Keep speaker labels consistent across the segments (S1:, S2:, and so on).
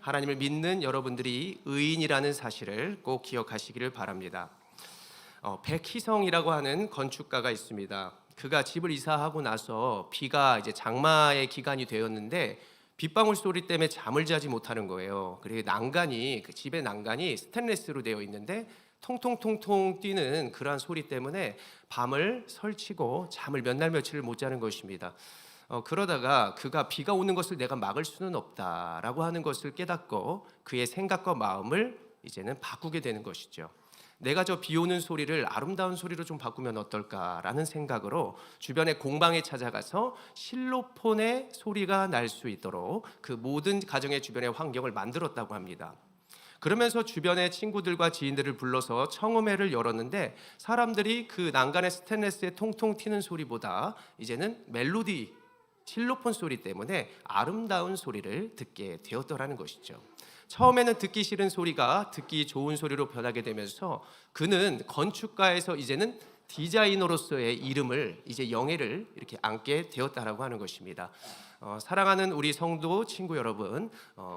S1: 하나님을 믿는 여러분들이 의인이라는 사실을 꼭 기억하시기를 바랍니다. 백희성이라고 하는 건축가가 있습니다. 그가 집을 이사하고 나서 비가 이제 장마의 기간이 되었는데 빗방울 소리 때문에 잠을 자지 못하는 거예요. 그리고 난간이, 그 집의 난간이 스테인리스로 되어 있는데 통통통통 뛰는 그러한 소리 때문에 밤을 설치고 잠을 몇 날 며칠을 못 자는 것입니다. 그러다가 그가 비가 오는 것을 내가 막을 수는 없다라고 하는 것을 깨닫고 그의 생각과 마음을 이제는 바꾸게 되는 것이죠. 내가 저 비 오는 소리를 아름다운 소리로 좀 바꾸면 어떨까라는 생각으로 주변의 공방에 찾아가서 실로폰의 소리가 날 수 있도록 그 모든 가정의 주변의 환경을 만들었다고 합니다. 그러면서 주변의 친구들과 지인들을 불러서 청음회를 열었는데 사람들이 그 난간의 스테인리스의 통통 튀는 소리보다 이제는 멜로디, 실로폰 소리 때문에 아름다운 소리를 듣게 되었더라는 것이죠. 처음에는 듣기 싫은 소리가 듣기 좋은 소리로 변하게 되면서 그는 건축가에서 이제는 디자이너로서의 이름을, 이제 영예를 이렇게 안게 되었다라고 하는 것입니다. 사랑하는 우리 성도 친구 여러분,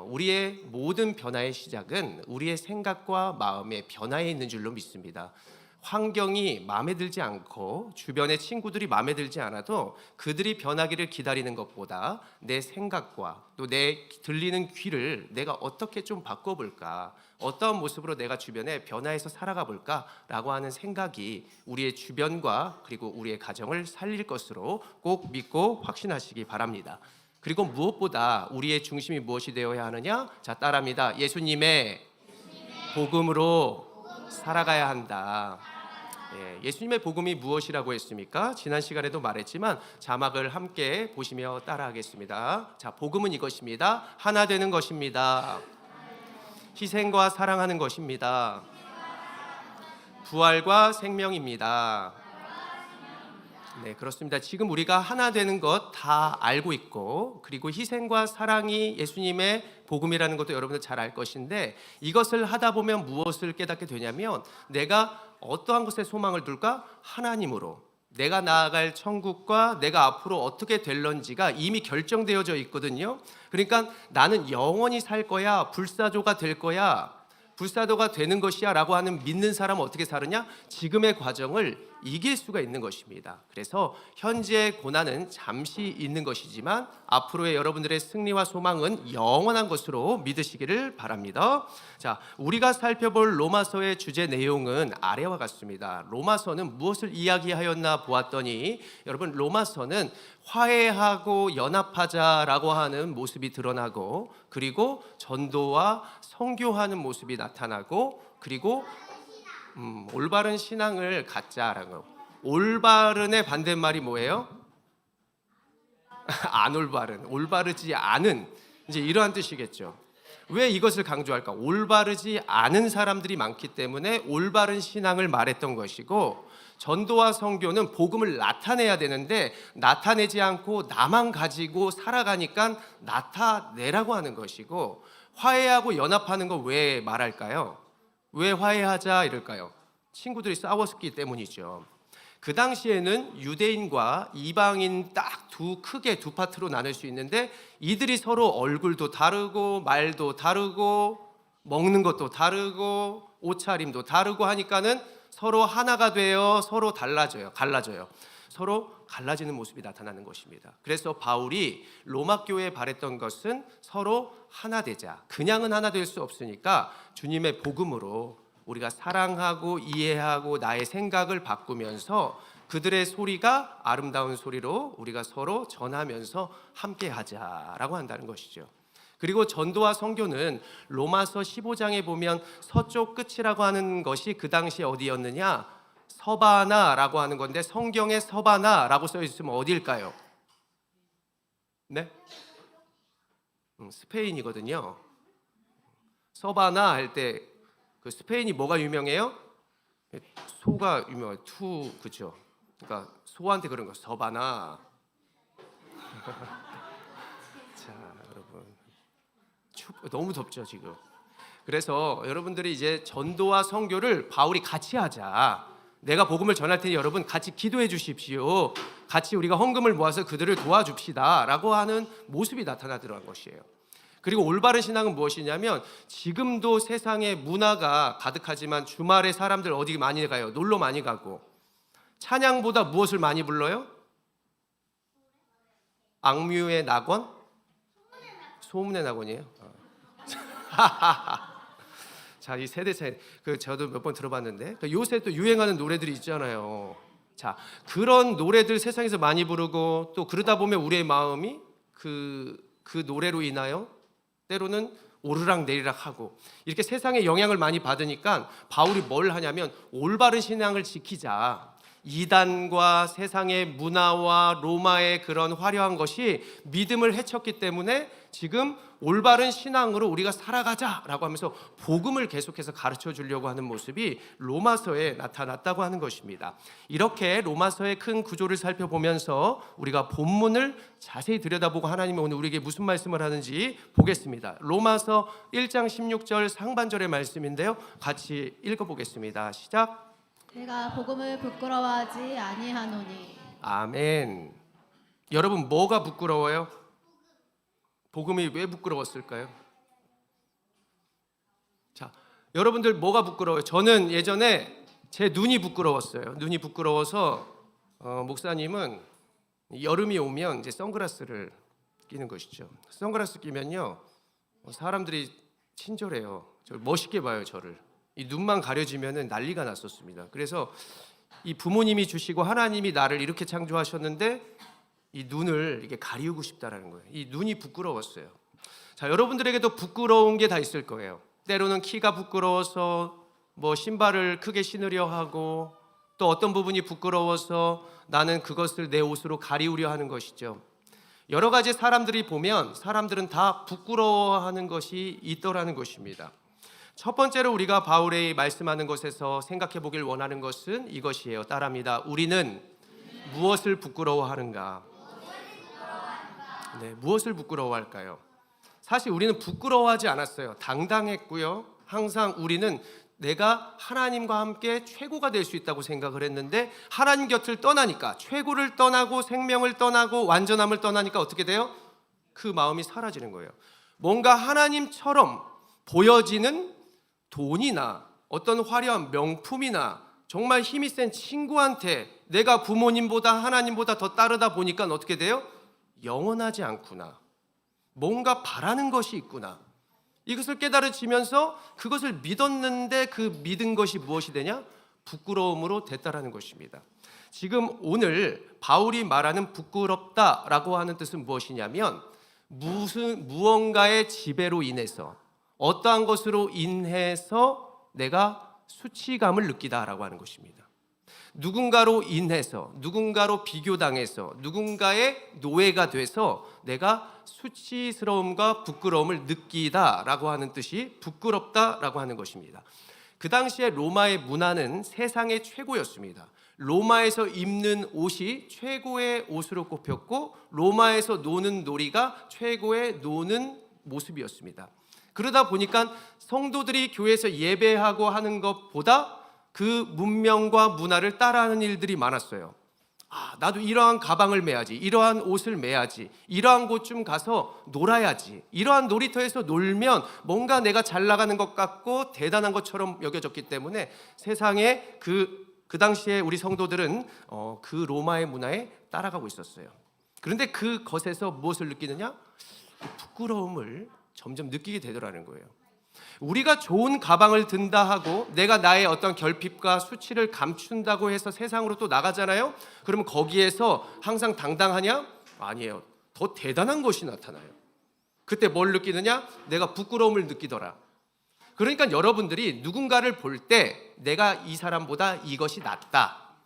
S1: 우리의 모든 변화의 시작은 우리의 생각과 마음의 변화에 있는 줄로 믿습니다. 환경이 마음에 들지 않고 주변의 친구들이 마음에 들지 않아도 그들이 변하기를 기다리는 것보다 내 생각과 또 내 들리는 귀를 내가 어떻게 좀 바꿔볼까, 어떠한 모습으로 내가 주변에 변화해서 살아가 볼까라고 하는 생각이 우리의 주변과 그리고 우리의 가정을 살릴 것으로 꼭 믿고 확신하시기 바랍니다. 그리고 무엇보다 우리의 중심이 무엇이 되어야 하느냐? 자, 따라합니다. 예수님의 복음으로 살아가야 한다. 예수님의 복음이 무엇이라고 했습니까? 지난 시간에도 말했지만 자막을 함께 보시며 따라하겠습니다. 자, 복음은 이것입니다. 하나 되는 것입니다. 희생과 사랑하는 것입니다. 부활과 생명입니다. 네, 그렇습니다. 지금 우리가 하나 되는 것 다 알고 있고, 그리고 희생과 사랑이 예수님의 복음이라는 것도 여러분들 잘 알 것인데, 이것을 하다 보면 무엇을 깨닫게 되냐면 내가 어떠한 것에 소망을 둘까? 하나님으로. 내가 나아갈 천국과 내가 앞으로 어떻게 될런지가 이미 결정되어져 있거든요. 그러니까 나는 영원히 살 거야, 불사조가 될 거야, 불사도가 되는 것이야 라고 하는 믿는 사람은 어떻게 사느냐? 지금의 과정을 이길 수가 있는 것입니다. 그래서 현재의 고난은 잠시 있는 것이지만 앞으로의 여러분들의 승리와 소망은 영원한 것으로 믿으시기를 바랍니다. 자, 우리가 살펴볼 로마서의 주제 내용은 아래와 같습니다. 로마서는 무엇을 이야기하였나 보았더니, 여러분, 로마서는 화해하고 연합하자라고 하는 모습이 드러나고, 그리고 전도와 선교하는 모습이 나타나고, 그리고 올바른 신앙을 갖자라고. 올바른의 반대말이 뭐예요? 안 올바른, 올바르지 않은, 이제 이러한 뜻이겠죠. 왜 이것을 강조할까? 올바르지 않은 사람들이 많기 때문에 올바른 신앙을 말했던 것이고, 전도와 선교는 복음을 나타내야 되는데 나타내지 않고 나만 가지고 살아가니까 나타내라고 하는 것이고, 화해하고 연합하는 거 왜 말할까요? 왜 화해하자 이럴까요? 친구들이 싸웠기 때문이죠. 그 당시에는 유대인과 이방인 딱 크게 두 파트로 나눌 수 있는데, 이들이 서로 얼굴도 다르고 말도 다르고 먹는 것도 다르고 옷차림도 다르고 하니까는 서로 하나가 되어 서로 갈라져요. 서로 갈라지는 모습이 나타나는 것입니다. 그래서 바울이 로마 교회에 바랬던 것은 서로 하나 되자. 그냥은 하나 될 수 없으니까 주님의 복음으로 우리가 사랑하고 이해하고 나의 생각을 바꾸면서 그들의 소리가 아름다운 소리로 우리가 서로 전하면서 함께 하자라고 한다는 것이죠. 그리고 전도와 선교는 로마서 15장에 보면 서쪽 끝이라고 하는 것이 그 당시에 어디였느냐? 서바나라고 하는 건데, 성경에 서바나라고 써 있으면 어디일까요? 네? 스페인이거든요. 서바나 할 때 그 스페인이 뭐가 유명해요? 소가 유명해요. 그죠? 그러니까 소한테 그런 거, 서바나. 자, 여러분, 너무 덥죠 지금. 그래서 여러분들이 이제 전도와 선교를 바울이 같이 하자. 내가 복음을 전할 테니 여러분 같이 기도해 주십시오. 같이 우리가 헌금을 모아서 그들을 도와줍시다 라고 하는 모습이 나타나더란 것이에요. 그리고 올바른 신앙은 무엇이냐면 지금도 세상에 문화가 가득하지만 주말에 사람들 어디 많이 가요? 놀러 많이 가고. 찬양보다 무엇을 많이 불러요? 악뮤의 낙원? 소문의 낙원이에요. 자, 이 세대 차이. 저도 몇 번 들어봤는데 요새 또 유행하는 노래들이 있잖아요. 자, 그런 노래들 세상에서 많이 부르고 또 그러다 보면 우리의 마음이 그 노래로 인하여 때로는 오르락 내리락 하고 이렇게 세상의 영향을 많이 받으니까 바울이 뭘 하냐면 올바른 신앙을 지키자. 이단과 세상의 문화와 로마의 그런 화려한 것이 믿음을 해쳤기 때문에 지금 올바른 신앙으로 우리가 살아가자라고 하면서 복음을 계속해서 가르쳐 주려고 하는 모습이 로마서에 나타났다고 하는 것입니다. 이렇게 로마서의 큰 구조를 살펴보면서 우리가 본문을 자세히 들여다보고 하나님이 오늘 우리에게 무슨 말씀을 하는지 보겠습니다. 로마서 1장 16절 상반절의 말씀인데요. 같이 읽어보겠습니다. 시작.
S2: 내가 복음을 부끄러워하지 아니하노니.
S1: 아멘. 여러분 뭐가 부끄러워요? 복음이 왜 부끄러웠을까요? 자, 여러분들 뭐가 부끄러워요? 저는 예전에 제 눈이 부끄러웠어요. 눈이 부끄러워서 목사님은 여름이 오면 이제 선글라스를 끼는 것이죠. 선글라스 끼면요 사람들이 친절해요. 저 멋있게 봐요, 저를. 이 눈만 가려지면은 난리가 났었습니다. 그래서 이 부모님이 주시고 하나님이 나를 이렇게 창조하셨는데 이 눈을 이렇게 가리우고 싶다라는 거예요. 이 눈이 부끄러웠어요. 자, 여러분들에게도 부끄러운 게 다 있을 거예요. 때로는 키가 부끄러워서 뭐 신발을 크게 신으려 하고 또 어떤 부분이 부끄러워서 나는 그것을 내 옷으로 가리우려 하는 것이죠. 여러 가지 사람들이 보면 사람들은 다 부끄러워하는 것이 있더라는 것입니다. 첫 번째로 우리가 바울의 말씀하는 것에서 생각해 보길 원하는 것은 이것이에요. 따라합니다. 우리는 무엇을 부끄러워하는가? 네, 무엇을 부끄러워할까요? 사실 우리는 부끄러워하지 않았어요. 당당했고요. 항상 우리는 내가 하나님과 함께 최고가 될 수 있다고 생각을 했는데 하나님 곁을 떠나니까 최고를 떠나고 생명을 떠나고 완전함을 떠나니까 어떻게 돼요? 그 마음이 사라지는 거예요. 뭔가 하나님처럼 보여지는 돈이나 어떤 화려한 명품이나 정말 힘이 센 친구한테 내가 부모님보다 하나님보다 더 따르다 보니까 어떻게 돼요? 영원하지 않구나. 뭔가 바라는 것이 있구나. 이것을 깨달아지면서 그것을 믿었는데 그 믿은 것이 무엇이 되냐? 부끄러움으로 됐다라는 것입니다. 지금 오늘 바울이 말하는 부끄럽다라고 하는 뜻은 무엇이냐면 무언가의 지배로 인해서 어떠한 것으로 인해서 내가 수치감을 느끼다라고 하는 것입니다. 누군가로 인해서 누군가로 비교당해서 누군가의 노예가 돼서 내가 수치스러움과 부끄러움을 느끼다라고 하는 뜻이 부끄럽다라고 하는 것입니다. 그 당시에 로마의 문화는 세상의 최고였습니다. 로마에서 입는 옷이 최고의 옷으로 꼽혔고 로마에서 노는 놀이가 최고의 노는 모습이었습니다. 그러다 보니까 성도들이 교회에서 예배하고 하는 것보다 그 문명과 문화를 따라하는 일들이 많았어요. 나도 이러한 가방을 매야지, 이러한 옷을 매야지, 이러한 곳 좀 가서 놀아야지, 이러한 놀이터에서 놀면 뭔가 내가 잘 나가는 것 같고 대단한 것처럼 여겨졌기 때문에 세상에 그 당시에 우리 성도들은 그 로마의 문화에 따라가고 있었어요. 그런데 그것에서 무엇을 느끼느냐? 부끄러움을 점점 느끼게 되더라는 거예요. 우리가 좋은 가방을 든다 하고 내가 나의 어떤 결핍과 수치를 감춘다고 해서 세상으로 또 나가잖아요. 그러면 거기에서 항상 당당하냐? 아니에요. 더 대단한 것이 나타나요. 그때 뭘 느끼느냐? 내가 부끄러움을 느끼더라. 그러니까 여러분들이 누군가를 볼 때 내가 이 사람보다 이것이 낫다,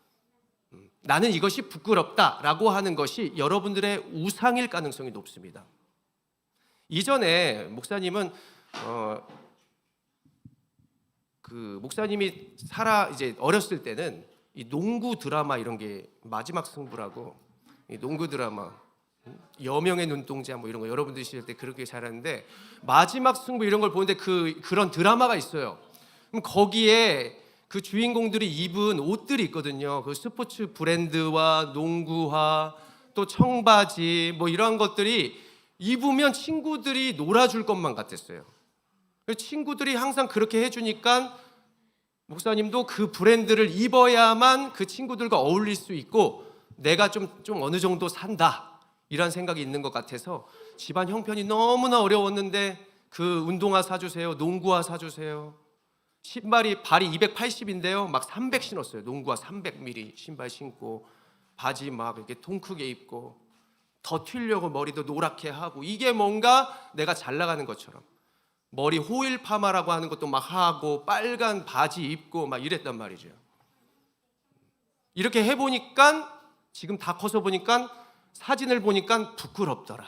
S1: 나는 이것이 부끄럽다라고 하는 것이 여러분들의 우상일 가능성이 높습니다. 이전에 목사님은 목사님이 이제 어렸을 때는 이 농구 드라마 이런 게 마지막 승부라고, 이 농구 드라마 여명의 눈동자 뭐 이런 거 여러분들 있을 때 그렇게 잘하는데 마지막 승부 이런 걸 보는데 그런 드라마가 있어요. 그럼 거기에 그 주인공들이 입은 옷들이 있거든요. 그 스포츠 브랜드와 농구화 또 청바지 뭐 이러한 것들이 입으면 친구들이 놀아줄 것만 같았어요. 친구들이 항상 그렇게 해주니까 목사님도 그 브랜드를 입어야만 그 친구들과 어울릴 수 있고 내가 좀 어느 정도 산다 이런 생각이 있는 것 같아서 집안 형편이 너무나 어려웠는데 그 운동화 사주세요, 농구화 사주세요. 신발이 발이 280인데요 막 300 신었어요. 농구화 300mm 신발 신고 바지 막 이렇게 통 크게 입고 더 튀려고 머리도 노랗게 하고 이게 뭔가 내가 잘 나가는 것처럼 머리 호일 파마라고 하는 것도 막 하고 빨간 바지 입고 막 이랬단 말이죠. 이렇게 해보니까 지금 다 커서 보니까 사진을 보니까 부끄럽더라.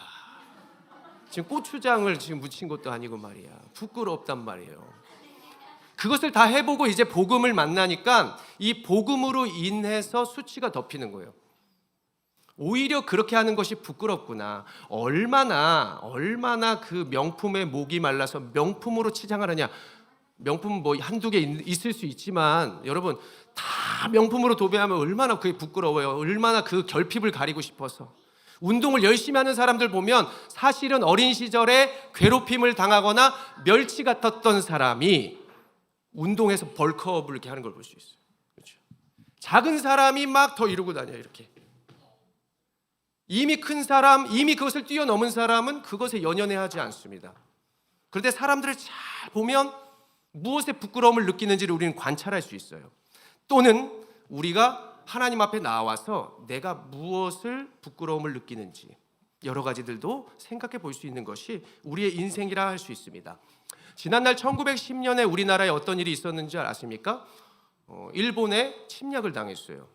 S1: 지금 고추장을 지금 묻힌 것도 아니고 말이야. 부끄럽단 말이에요. 그것을 다 해보고 이제 복음을 만나니까 이 복음으로 인해서 수치가 덮이는 거예요. 오히려 그렇게 하는 것이 부끄럽구나. 얼마나 그 명품에 목이 말라서 명품으로 치장하느냐. 명품 뭐 한두 개 있을 수 있지만 여러분 다 명품으로 도배하면 얼마나 그게 부끄러워요. 얼마나 그 결핍을 가리고 싶어서. 운동을 열심히 하는 사람들 보면 사실은 어린 시절에 괴롭힘을 당하거나 멸치 같았던 사람이 운동해서 벌크업을 이렇게 하는 걸 볼 수 있어요. 그렇죠? 작은 사람이 막 더 이루고 다녀요. 이렇게. 이미 큰 사람, 이미 그것을 뛰어넘은 사람은 그것에 연연해하지 않습니다. 그런데 사람들을 잘 보면 무엇에 부끄러움을 느끼는지를 우리는 관찰할 수 있어요. 또는 우리가 하나님 앞에 나와서 내가 무엇을 부끄러움을 느끼는지 여러 가지들도 생각해 볼 수 있는 것이 우리의 인생이라 할 수 있습니다. 지난날 1910년에 우리나라에 어떤 일이 있었는지 아십니까? 일본에 침략을 당했어요.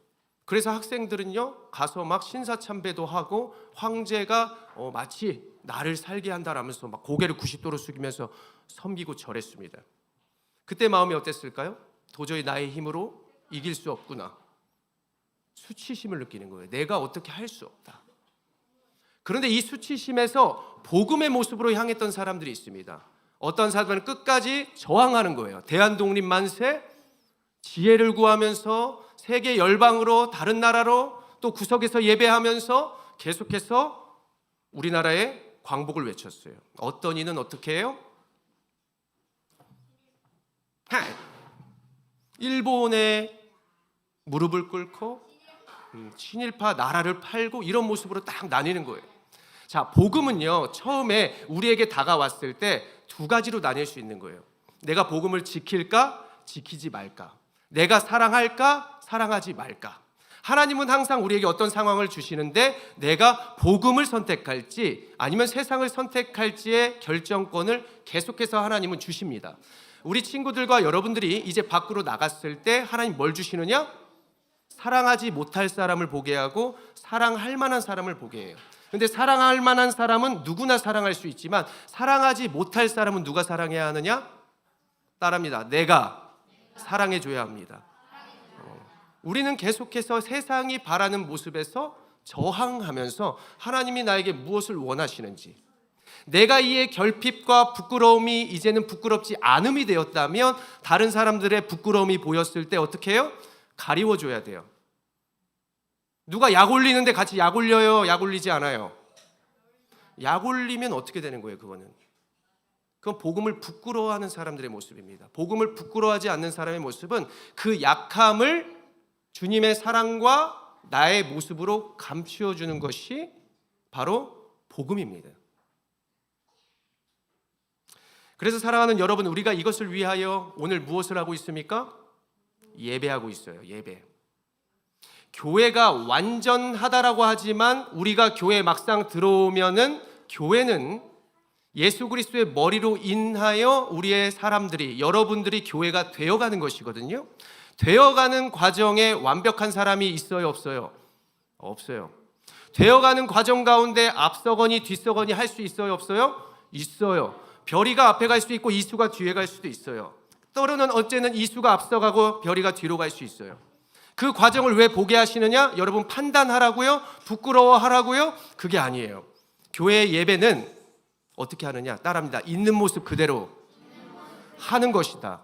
S1: 그래서 학생들은요 가서 막 신사참배도 하고 황제가 마치 나를 살게 한다라면서 막 고개를 90도로 숙이면서 섬기고 절했습니다. 그때 마음이 어땠을까요? 도저히 나의 힘으로 이길 수 없구나. 수치심을 느끼는 거예요. 내가 어떻게 할 수 없다. 그런데 이 수치심에서 복음의 모습으로 향했던 사람들이 있습니다. 어떤 사람은 끝까지 저항하는 거예요. 대한독립 만세, 지혜를 구하면서 세계 열방으로 다른 나라로 또 구석에서 예배하면서 계속해서 우리나라의 광복을 외쳤어요. 어떤 이는 어떻게 해요? 일본에 무릎을 꿇고 친일파 나라를 팔고 이런 모습으로 딱 나뉘는 거예요. 자, 복음은요 처음에 우리에게 다가왔을 때 두 가지로 나뉠 수 있는 거예요. 내가 복음을 지킬까 지키지 말까, 내가 사랑할까 사랑하지 말까. 하나님은 항상 우리에게 어떤 상황을 주시는데 내가 복음을 선택할지 아니면 세상을 선택할지의 결정권을 계속해서 하나님은 주십니다. 우리 친구들과 여러분들이 이제 밖으로 나갔을 때 하나님 뭘 주시느냐? 사랑하지 못할 사람을 보게 하고 사랑할 만한 사람을 보게 해요. 근데 사랑할 만한 사람은 누구나 사랑할 수 있지만 사랑하지 못할 사람은 누가 사랑해야 하느냐? 따라합니다. 내가 사랑해 줘야 합니다. 우리는 계속해서 세상이 바라는 모습에서 저항하면서 하나님이 나에게 무엇을 원하시는지, 내가 이의 결핍과 부끄러움이 이제는 부끄럽지 않음이 되었다면 다른 사람들의 부끄러움이 보였을 때 어떻게 해요? 가리워줘야 돼요. 누가 약 올리는데 같이 약 올려요? 약 올리지 않아요? 약 올리면 어떻게 되는 거예요? 그건 복음을 부끄러워하는 사람들의 모습입니다. 복음을 부끄러워하지 않는 사람의 모습은 그 약함을 주님의 사랑과 나의 모습으로 감추어 주는 것이 바로 복음입니다. 그래서 사랑하는 여러분, 우리가 이것을 위하여 오늘 무엇을 하고 있습니까? 예배하고 있어요. 예배. 교회가 완전하다라고 하지만 우리가 교회 막상 들어오면은 교회는 예수 그리스도의 머리로 인하여 우리의 사람들이, 여러분들이 교회가 되어가는 것이거든요. 되어가는 과정에 완벽한 사람이 있어요, 없어요? 없어요. 되어가는 과정 가운데 앞서거니 뒤서거니 할 수 있어요, 없어요? 있어요. 별이가 앞에 갈 수 있고 이수가 뒤에 갈 수도 있어요. 때로는 어째는 이수가 앞서가고 별이가 뒤로 갈 수 있어요. 그 과정을 왜 보게 하시느냐? 여러분 판단하라고요? 부끄러워하라고요? 그게 아니에요. 교회의 예배는 어떻게 하느냐? 따라합니다. 있는 모습 그대로 하는 것이다.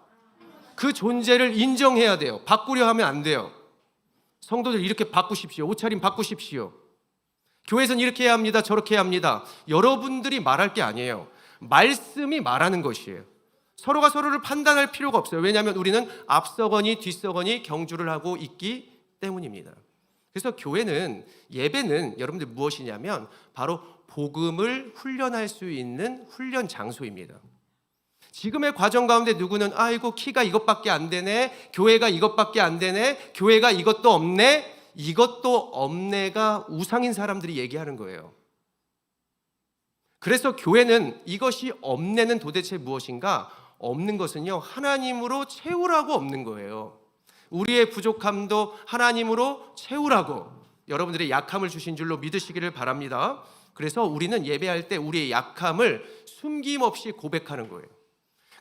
S1: 그 존재를 인정해야 돼요. 바꾸려 하면 안 돼요. 성도들 이렇게 바꾸십시오. 옷차림 바꾸십시오. 교회에서는 이렇게 해야 합니다. 저렇게 해야 합니다. 여러분들이 말할 게 아니에요. 말씀이 말하는 것이에요. 서로가 서로를 판단할 필요가 없어요. 왜냐하면 우리는 앞서거니 뒤서거니 경주를 하고 있기 때문입니다. 그래서 교회는, 예배는 여러분들 무엇이냐면 바로 복음을 훈련할 수 있는 훈련 장소입니다. 지금의 과정 가운데 누구는 아이고 키가 이것밖에 안 되네, 교회가 이것밖에 안 되네, 교회가 이것도 없네, 이것도 없네가 우상인 사람들이 얘기하는 거예요. 그래서 교회는 이것이 없네는 도대체 무엇인가? 없는 것은요, 하나님으로 채우라고 없는 거예요. 우리의 부족함도 하나님으로 채우라고 여러분들의 약함을 주신 줄로 믿으시기를 바랍니다. 그래서 우리는 예배할 때 우리의 약함을 숨김없이 고백하는 거예요.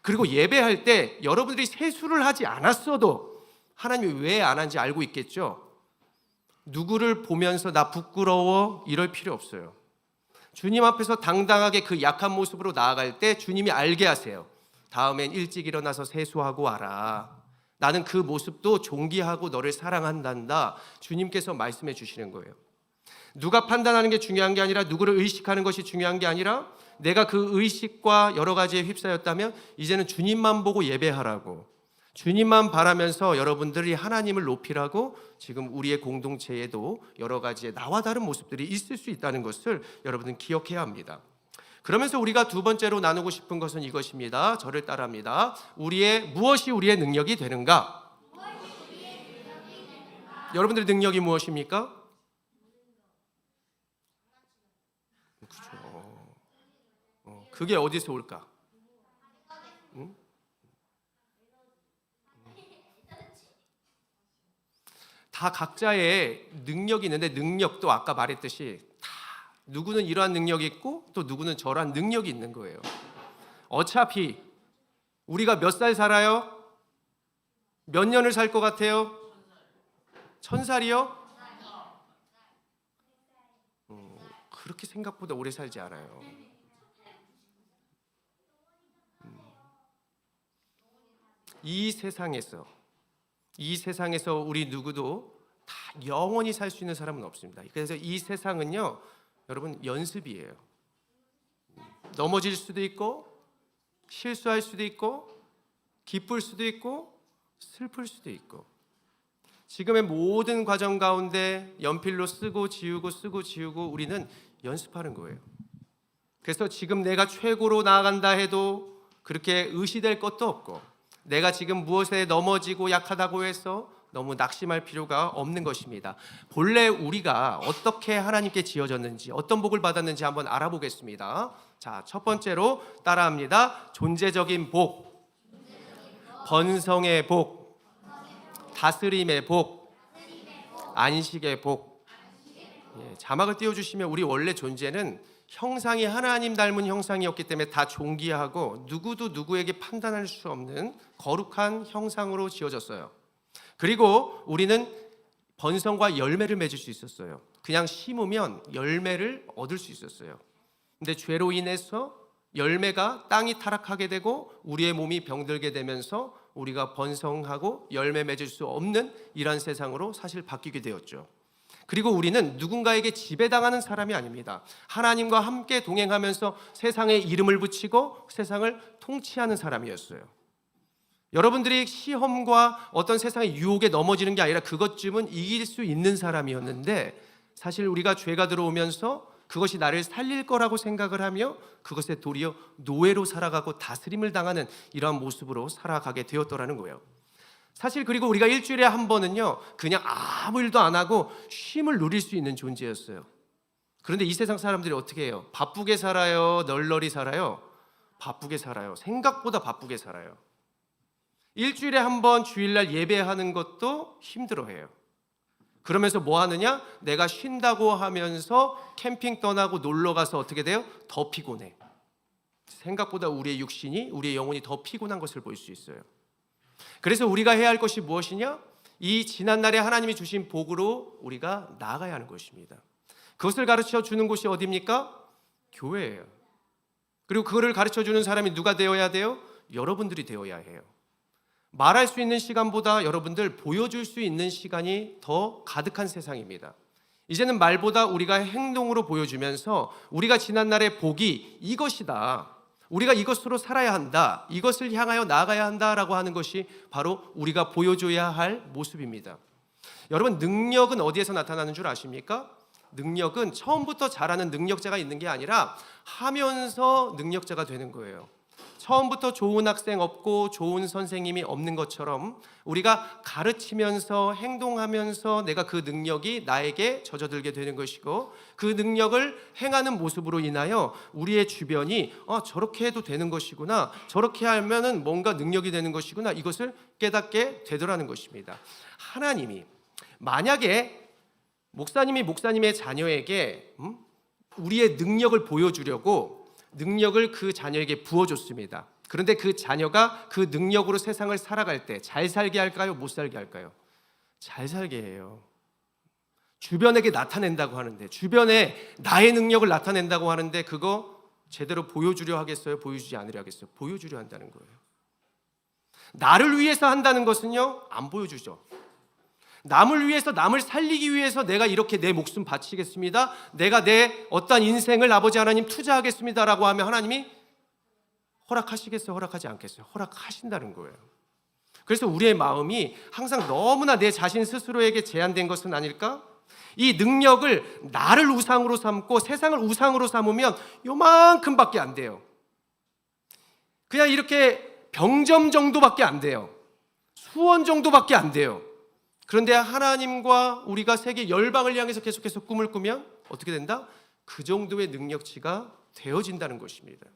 S1: 그리고 예배할 때 여러분들이 세수를 하지 않았어도 하나님이 왜 안 한지 알고 있겠죠? 누구를 보면서 나 부끄러워 이럴 필요 없어요. 주님 앞에서 당당하게 그 약한 모습으로 나아갈 때 주님이 알게 하세요. 다음엔 일찍 일어나서 세수하고 와라. 나는 그 모습도 존귀하고 너를 사랑한단다. 주님께서 말씀해 주시는 거예요. 누가 판단하는 게 중요한 게 아니라 누구를 의식하는 것이 중요한 게 아니라 내가 그 의식과 여러 가지에 휩싸였다면 이제는 주님만 보고 예배하라고, 주님만 바라면서 여러분들이 하나님을 높이라고 지금 우리의 공동체에도 여러 가지의 나와 다른 모습들이 있을 수 있다는 것을 여러분은 기억해야 합니다. 그러면서 우리가 두 번째로 나누고 싶은 것은 이것입니다. 저를 따라합니다. 무엇이 우리의 능력이 되는가? 여러분들의 능력이 무엇입니까? 그렇죠. 그게 어디서 올까? 응? 다 각자의 능력이 있는데, 능력도 아까 말했듯이 다 누구는 이러한 능력이 있고 또 누구는 저러한 능력이 있는 거예요. 어차피 우리가 몇 살 살아요? 몇 년을 살 것 같아요? 1000살이요? 그렇게 생각보다 오래 살지 않아요. 이 세상에서 우리 누구도 다 영원히 살 수 있는 사람은 없습니다. 그래서 이 세상은요, 여러분 연습이에요. 넘어질 수도 있고, 실수할 수도 있고, 기쁠 수도 있고, 슬플 수도 있고. 지금의 모든 과정 가운데 연필로 쓰고 지우고 우리는 연습하는 거예요. 그래서 지금 내가 최고로 나아간다 해도 그렇게 의시될 것도 없고, 내가 지금 무엇에 넘어지고 약하다고 해서 너무 낙심할 필요가 없는 것입니다. 본래 우리가 어떻게 하나님께 지어졌는지, 어떤 복을 받았는지 한번 알아보겠습니다. 자, 첫 번째로 따라합니다. 존재적인 복, 번성의 복, 다스림의 복, 안식의 복. 자막을 띄워주시면 우리 원래 존재는 형상이 하나님 닮은 형상이었기 때문에 다 존귀하고 누구도 누구에게 판단할 수 없는 거룩한 형상으로 지어졌어요. 그리고 우리는 번성과 열매를 맺을 수 있었어요. 그냥 심으면 열매를 얻을 수 있었어요. 근데 죄로 인해서 열매가 땅이 타락하게 되고 우리의 몸이 병들게 되면서 우리가 번성하고 열매 맺을 수 없는 이런 세상으로 사실 바뀌게 되었죠. 그리고 우리는 누군가에게 지배당하는 사람이 아닙니다. 하나님과 함께 동행하면서 세상에 이름을 붙이고 세상을 통치하는 사람이었어요. 여러분들이 시험과 어떤 세상의 유혹에 넘어지는 게 아니라 그것쯤은 이길 수 있는 사람이었는데, 사실 우리가 죄가 들어오면서 그것이 나를 살릴 거라고 생각을 하며 그것에 도리어 노예로 살아가고 다스림을 당하는 이러한 모습으로 살아가게 되었더라는 거예요. 사실 그리고 우리가 일주일에 한 번은요, 그냥 아무 일도 안 하고 쉼을 누릴 수 있는 존재였어요. 그런데 이 세상 사람들이 어떻게 해요? 바쁘게 살아요? 널널히 살아요? 바쁘게 살아요. 생각보다 바쁘게 살아요. 일주일에 한 번 주일날 예배하는 것도 힘들어해요. 그러면서 뭐 하느냐? 내가 쉰다고 하면서 캠핑 떠나고 놀러 가서 어떻게 돼요? 더 피곤해. 생각보다 우리의 육신이, 우리의 영혼이 더 피곤한 것을 볼 수 있어요. 그래서 우리가 해야 할 것이 무엇이냐? 이 지난날에 하나님이 주신 복으로 우리가 나아가야 하는 것입니다. 그것을 가르쳐 주는 곳이 어디입니까? 교회예요. 그리고 그거를 가르쳐 주는 사람이 누가 되어야 돼요? 여러분들이 되어야 해요. 말할 수 있는 시간보다 여러분들 보여줄 수 있는 시간이 더 가득한 세상입니다. 이제는 말보다 우리가 행동으로 보여주면서 우리가 지난날의 복이 이것이다, 우리가 이것으로 살아야 한다, 이것을 향하여 나아가야 한다라고 하는 것이 바로 우리가 보여줘야 할 모습입니다. 여러분, 능력은 어디에서 나타나는 줄 아십니까? 능력은 처음부터 잘하는 능력자가 있는 게 아니라 하면서 능력자가 되는 거예요. 처음부터 좋은 학생 없고 좋은 선생님이 없는 것처럼 우리가 가르치면서 행동하면서 내가 그 능력이 나에게 젖어들게 되는 것이고, 그 능력을 행하는 모습으로 인하여 우리의 주변이 저렇게 해도 되는 것이구나, 저렇게 하면은 뭔가 능력이 되는 것이구나, 이것을 깨닫게 되더라는 것입니다. 하나님이 만약에 목사님의 자녀에게 우리의 능력을 보여주려고 능력을 그 자녀에게 부어줬습니다. 그런데 그 자녀가 그 능력으로 세상을 살아갈 때 잘 살게 할까요? 못 살게 할까요? 잘 살게 해요. 주변에게 나타낸다고 하는데, 주변에 나의 능력을 나타낸다고 하는데 그거 제대로 보여주려 하겠어요? 보여주지 않으려 하겠어요? 보여주려 한다는 거예요. 나를 위해서 한다는 것은요, 안 보여주죠. 남을 위해서, 남을 살리기 위해서 내가 이렇게 내 목숨 바치겠습니다, 내가 내 어떤 인생을 아버지 하나님 투자하겠습니다라고 하면 하나님이 허락하시겠어요? 허락하지 않겠어요? 허락하신다는 거예요. 그래서 우리의 마음이 항상 너무나 내 자신 스스로에게 제한된 것은 아닐까? 이 능력을 나를 우상으로 삼고 세상을 우상으로 삼으면 요만큼밖에 안 돼요. 그냥 이렇게 병점 정도밖에 안 돼요. 수원 정도밖에 안 돼요. 그런데 하나님과 우리가 세계 열방을 향해서 계속해서 꿈을 꾸면 어떻게 된다? 그 정도의 능력치가 되어진다는 것입니다.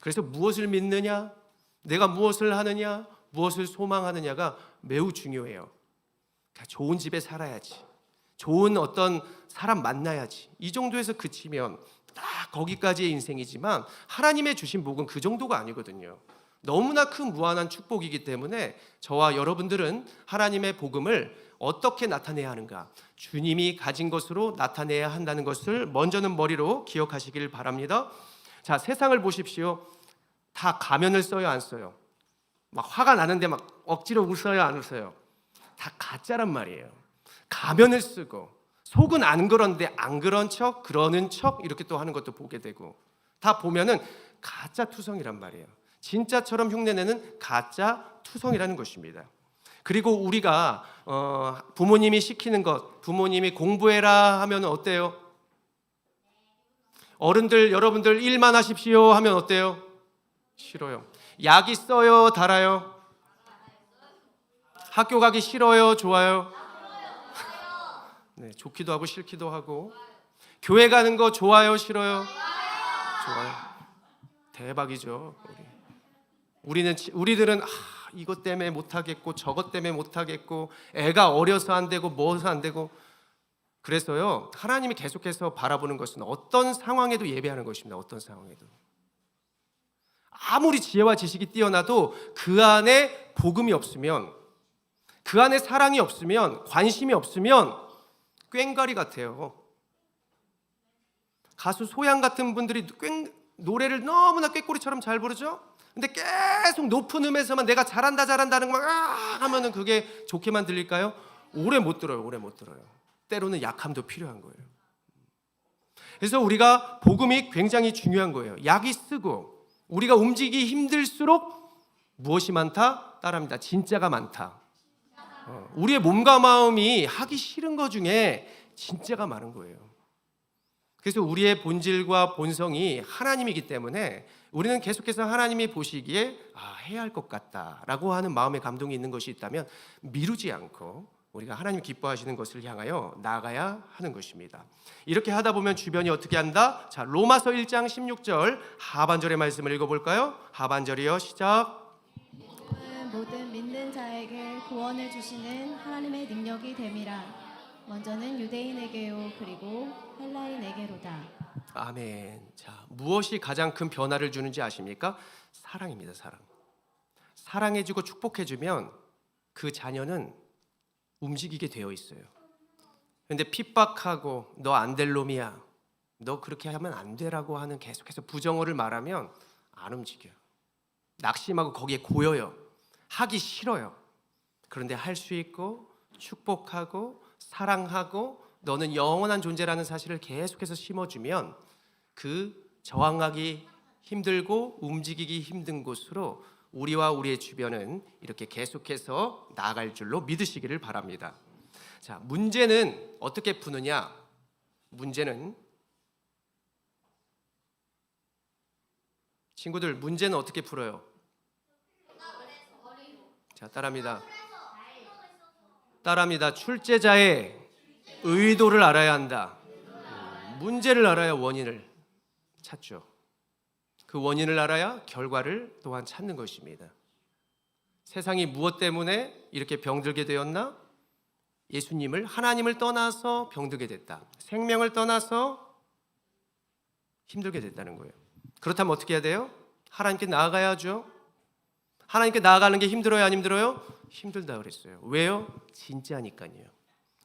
S1: 그래서 무엇을 믿느냐, 내가 무엇을 하느냐, 무엇을 소망하느냐가 매우 중요해요. 좋은 집에 살아야지, 좋은 어떤 사람 만나야지, 이 정도에서 그치면 딱 거기까지의 인생이지만 하나님의 주신 복은 그 정도가 아니거든요. 너무나 큰 무한한 축복이기 때문에 저와 여러분들은 하나님의 복음을 어떻게 나타내야 하는가, 주님이 가진 것으로 나타내야 한다는 것을 먼저는 머리로 기억하시길 바랍니다. 자, 세상을 보십시오. 다 가면을 써요, 안 써요? 막 화가 나는데 막 억지로 웃어요, 안 웃어요? 다 가짜란 말이에요. 가면을 쓰고 속은 안 그런데 안 그런 척, 그러는 척 이렇게 또 하는 것도 보게 되고, 다 보면은 가짜 투성이란 말이에요. 진짜처럼 흉내내는 가짜 투성이라는 것입니다. 그리고 우리가 부모님이 시키는 것, 부모님이 공부해라 하면 어때요? 어른들 여러분들 일만 하십시오 하면 어때요? 싫어요. 약 있어요, 달아요? 학교 가기 싫어요, 좋아요? 네, 좋기도 하고 싫기도 하고. 교회 가는 거 좋아요, 싫어요? 좋아요. 대박이죠. 우리들은 이것 때문에 못 하겠고 저것 때문에 못 하겠고 애가 어려서 안 되고 뭐서 안 되고. 그래서요, 하나님이 계속해서 바라보는 것은 어떤 상황에도 예배하는 것입니다. 어떤 상황에도. 아무리 지혜와 지식이 뛰어나도 그 안에 복음이 없으면, 그 안에 사랑이 없으면, 관심이 없으면 꽹과리 같아요. 가수 소양 같은 분들이 노래를 너무나 꾀꼬리처럼 잘 부르죠? 근데 계속 높은 음에서만 내가 잘한다는 막 하면은 그게 좋게만 들릴까요? 오래 못 들어요. 때로는 약함도 필요한 거예요. 그래서 우리가 복음이 굉장히 중요한 거예요. 약이 쓰고 우리가 움직이기 힘들수록 무엇이 많다? 따라합니다. 진짜가 많다. 우리의 몸과 마음이 하기 싫은 것 중에 진짜가 많은 거예요. 그래서 우리의 본질과 본성이 하나님이기 때문에 우리는 계속해서 하나님이 보시기에 해야 할 것 같다라고 하는 마음의 감동이 있는 것이 있다면 미루지 않고 우리가 하나님 기뻐하시는 것을 향하여 나아가야 하는 것입니다. 이렇게 하다 보면 주변이 어떻게 한다? 자, 로마서 1장 16절 하반절의 말씀을 읽어볼까요? 하반절이요, 시작.
S2: 모든 믿는 자에게 구원을 주시는 하나님의 능력이 됨이라. 먼저는 유대인에게요, 그리고 헬라인에게로다.
S1: 아멘. 자, 무엇이 가장 큰 변화를 주는지 아십니까? 사랑입니다. 사랑해주고 축복해주면 그 자녀는 움직이게 되어 있어요. 그런데 핍박하고 너 안 될 놈이야, 너 그렇게 하면 안 되라고 하는 계속해서 부정어를 말하면 안 움직여요. 낙심하고 거기에 고여요. 하기 싫어요. 그런데 할 수 있고 축복하고 사랑하고 너는 영원한 존재라는 사실을 계속해서 심어주면 그 저항하기 힘들고 움직이기 힘든 곳으로 우리와 우리의 주변은 이렇게 계속해서 나아갈 줄로 믿으시기를 바랍니다. 자, 문제는 어떻게 푸느냐? 친구들, 문제는 어떻게 풀어요? 자, 따라합니다. 출제자의 의도를 알아야 한다. 문제를 알아야 원인을 찾죠. 그 원인을 알아야 결과를 또한 찾는 것입니다. 세상이 무엇 때문에 이렇게 병들게 되었나? 하나님을 떠나서 병들게 됐다. 생명을 떠나서 힘들게 됐다는 거예요. 그렇다면 어떻게 해야 돼요? 하나님께 나아가야죠. 하나님께 나아가는 게 힘들어요, 안 힘들어요? 힘들다 그랬어요. 왜요? 진짜니까요.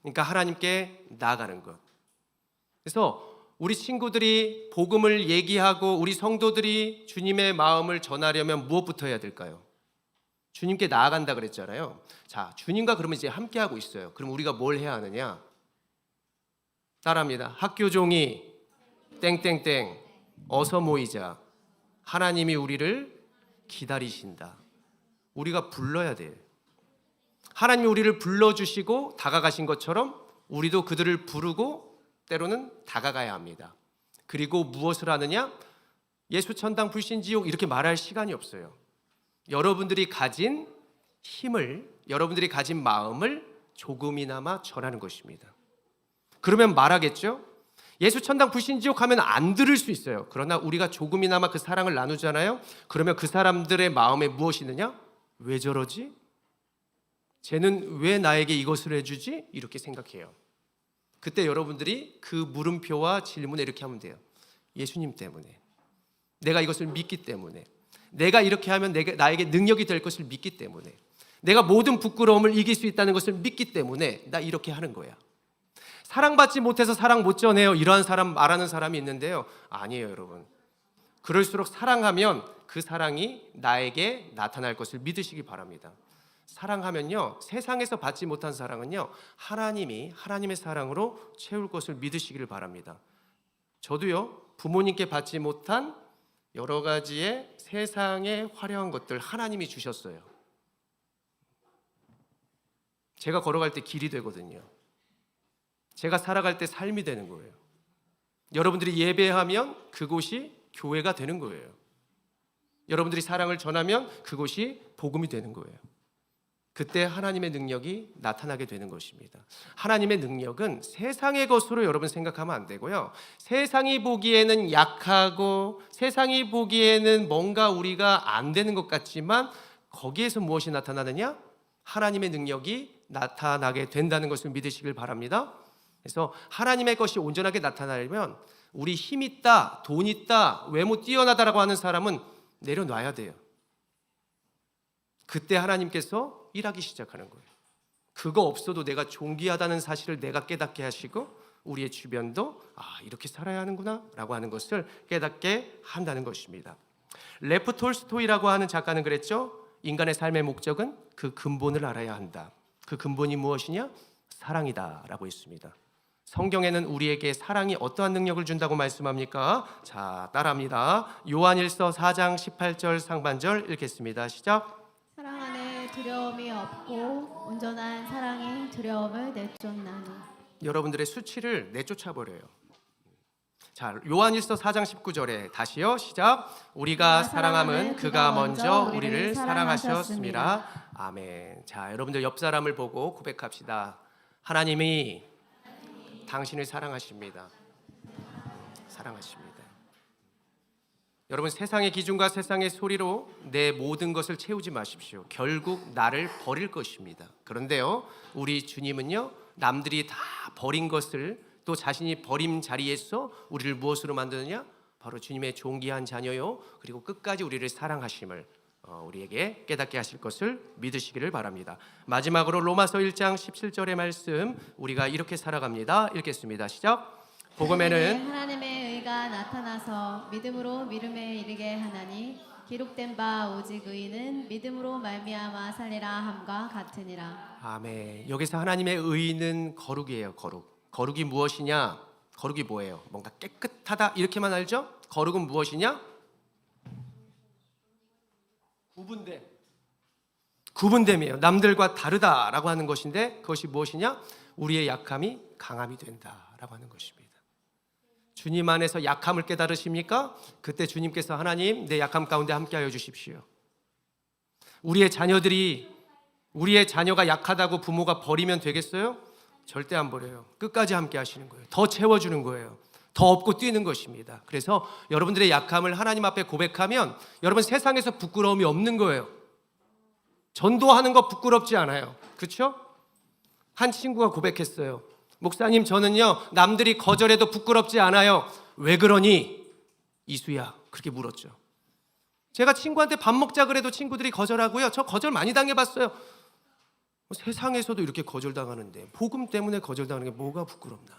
S1: 그러니까 하나님께 나아가는 것. 그래서 우리 친구들이 복음을 얘기하고 우리 성도들이 주님의 마음을 전하려면 무엇부터 해야 될까요? 주님께 나아간다 그랬잖아요. 자, 주님과 그러면 이제 함께 하고 있어요. 그럼 우리가 뭘 해야 하느냐? 따라합니다. 학교 종이 땡땡땡 어서 모이자. 하나님이 우리를 기다리신다. 우리가 불러야 돼요. 하나님이 우리를 불러주시고 다가가신 것처럼 우리도 그들을 부르고 때로는 다가가야 합니다. 그리고 무엇을 하느냐? 예수 천당 불신 지옥 이렇게 말할 시간이 없어요. 여러분들이 가진 힘을, 여러분들이 가진 마음을 조금이나마 전하는 것입니다. 그러면 말하겠죠? 예수 천당 불신 지옥 하면 안 들을 수 있어요. 그러나 우리가 조금이나마 그 사랑을 나누잖아요. 그러면 그 사람들의 마음에 무엇이 있느냐? 왜 저러지? 쟤는 왜 나에게 이것을 해주지? 이렇게 생각해요. 그때 여러분들이 그 물음표와 질문에 이렇게 하면 돼요. 예수님 때문에, 내가 이것을 믿기 때문에, 내가 이렇게 하면 나에게 능력이 될 것을 믿기 때문에, 내가 모든 부끄러움을 이길 수 있다는 것을 믿기 때문에 나 이렇게 하는 거야. 사랑받지 못해서 사랑 못 전해요. 이러한 사람 말하는 사람이 있는데요. 아니에요, 여러분. 그럴수록 사랑하면 그 사랑이 나에게 나타날 것을 믿으시기 바랍니다. 사랑하면요, 세상에서 받지 못한 사랑은요, 하나님이 하나님의 사랑으로 채울 것을 믿으시기를 바랍니다. 저도요, 부모님께 받지 못한 여러 가지의 세상의 화려한 것들 하나님이 주셨어요. 제가 걸어갈 때 길이 되거든요. 제가 살아갈 때 삶이 되는 거예요. 여러분들이 예배하면 그곳이 교회가 되는 거예요. 여러분들이 사랑을 전하면 그곳이 복음이 되는 거예요. 그때 하나님의 능력이 나타나게 되는 것입니다. 하나님의 능력은 세상의 것으로 여러분 생각하면 안 되고요. 세상이 보기에는 약하고 세상이 보기에는 뭔가 우리가 안 되는 것 같지만 거기에서 무엇이 나타나느냐? 하나님의 능력이 나타나게 된다는 것을 믿으시길 바랍니다. 그래서 하나님의 것이 온전하게 나타나려면 우리 힘 있다, 돈 있다, 외모 뛰어나다라고 하는 사람은 내려놔야 돼요. 그때 하나님께서 일하기 시작하는 거예요. 그거 없어도 내가 존귀하다는 사실을 내가 깨닫게 하시고 우리의 주변도 이렇게 살아야 하는구나 라고 하는 것을 깨닫게 한다는 것입니다. 레프 톨스토이라고 하는 작가는 그랬죠. 인간의 삶의 목적은 그 근본을 알아야 한다. 그 근본이 무엇이냐? 사랑이다 라고 했습니다. 성경에는 우리에게 사랑이 어떠한 능력을 준다고 말씀합니까? 자, 따라합니다. 요한일서 4장 18절 상반절 읽겠습니다. 시작.
S2: 사랑 안에 두려움이 없고 온전한 사랑이 두려움을 내쫓나니.
S1: 여러분들의 수치를 내쫓아버려요. 자, 요한일서 4장 19절에 다시요. 시작. 우리가 사랑함은 그가 먼저 우리를 사랑하셨습니다. 아멘. 자, 여러분들 옆 사람을 보고 고백합시다. 하나님이 당신을 사랑하십니다. 사랑하십니다. 여러분, 세상의 기준과 세상의 소리로 내 모든 것을 채우지 마십시오. 결국 나를 버릴 것입니다. 그런데요, 우리 주님은요, 남들이 다 버린 것을 또 자신이 버림 자리에서 우리를 무엇으로 만드느냐? 바로 주님의 존귀한 자녀요, 그리고 끝까지 우리를 사랑하심을 우리에게 깨닫게 하실 것을 믿으시기를 바랍니다. 마지막으로 로마서 1장 17절의 말씀, 우리가 이렇게 살아갑니다. 읽겠습니다. 시작. 복음에는
S2: 하나님의 의가 나타나서 믿음으로 미름에 이르게 하나니 기록된 바 오직 의인은 믿음으로 말미암아 살리라 함과 같으니라.
S1: 아멘. 여기서 하나님의 의는 거룩이에요. 거룩. 거룩이 무엇이냐? 거룩이 뭐예요? 뭔가 깨끗하다 이렇게만 알죠? 거룩은 무엇이냐? 구분됨이에요. 남들과 다르다라고 하는 것인데 그것이 무엇이냐? 우리의 약함이 강함이 된다라고 하는 것입니다. 주님 안에서 약함을 깨달으십니까? 그때 주님께서 하나님 내 약함 가운데 함께하여 주십시오. 우리의 자녀가 약하다고 부모가 버리면 되겠어요? 절대 안 버려요. 끝까지 함께 하시는 거예요. 더 채워주는 거예요. 더 업고 뛰는 것입니다. 그래서 여러분들의 약함을 하나님 앞에 고백하면 여러분 세상에서 부끄러움이 없는 거예요. 전도하는 거 부끄럽지 않아요. 그렇죠? 한 친구가 고백했어요. 목사님, 저는요 남들이 거절해도 부끄럽지 않아요. 왜 그러니? 이수야, 그렇게 물었죠. 제가 친구한테 밥 먹자 그래도 친구들이 거절하고요. 저 거절 많이 당해봤어요. 세상에서도 이렇게 거절당하는데 복음 때문에 거절당하는 게 뭐가 부끄럽나.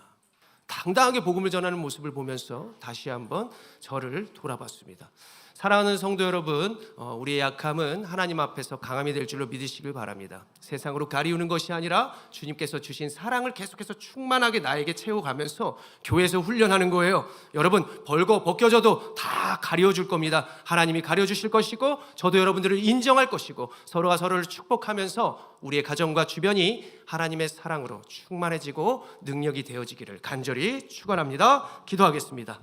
S1: 당당하게 복음을 전하는 모습을 보면서 다시 한번 저를 돌아봤습니다. 사랑하는 성도 여러분, 우리의 약함은 하나님 앞에서 강함이 될 줄로 믿으시길 바랍니다. 세상으로 가리우는 것이 아니라 주님께서 주신 사랑을 계속해서 충만하게 나에게 채워가면서 교회에서 훈련하는 거예요. 여러분, 벗겨져도 다 가려줄 겁니다. 하나님이 가려주실 것이고 저도 여러분들을 인정할 것이고 서로가 서로를 축복하면서 우리의 가정과 주변이 하나님의 사랑으로 충만해지고 능력이 되어지기를 간절히 축원합니다. 기도하겠습니다.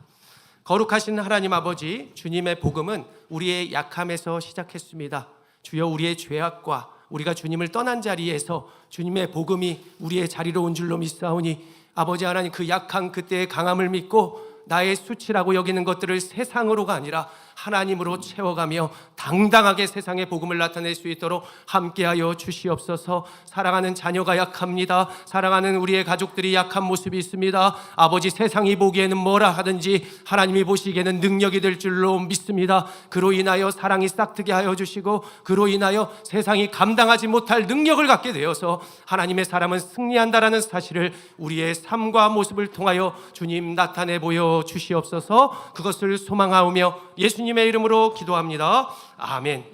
S1: 거룩하신 하나님 아버지, 주님의 복음은 우리의 약함에서 시작했습니다. 주여, 우리의 죄악과 우리가 주님을 떠난 자리에서 주님의 복음이 우리의 자리로 온 줄로 믿사오니 아버지 하나님, 그 약한 그때의 강함을 믿고 나의 수치라고 여기는 것들을 세상으로가 아니라 하나님으로 채워가며 당당하게 세상의 복음을 나타낼 수 있도록 함께하여 주시옵소서. 사랑하는 자녀가 약합니다. 사랑하는 우리의 가족들이 약한 모습이 있습니다. 아버지, 세상이 보기에는 뭐라 하든지 하나님이 보시기에는 능력이 될 줄로 믿습니다. 그로 인하여 사랑이 싹트게 하여 주시고 그로 인하여 세상이 감당하지 못할 능력을 갖게 되어서 하나님의 사람은 승리한다라는 사실을 우리의 삶과 모습을 통하여 주님 나타내 보여 주시옵소서. 그것을 소망하오며 예수님의 이름으로 기도합니다. 아멘.